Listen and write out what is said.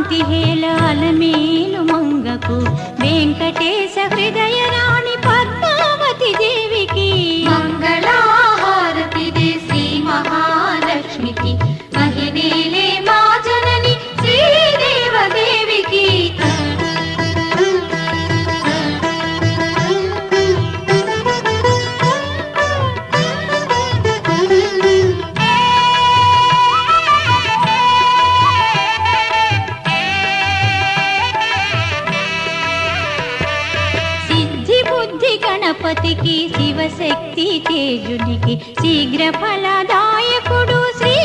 కాంతి హేళ అలమేలు మంగకు వెంకటేశ హృదయ రాణి పద్మావతి దేవికి మంగళహారతి దే శ్రీ మహాలక్ష్మికి మహిళలే మా జనని శ్రీదేవదేవికి గణపతికి శివశక్తి తేజునికి శీఘ్ర ఫలదాయకుడు శ్రీ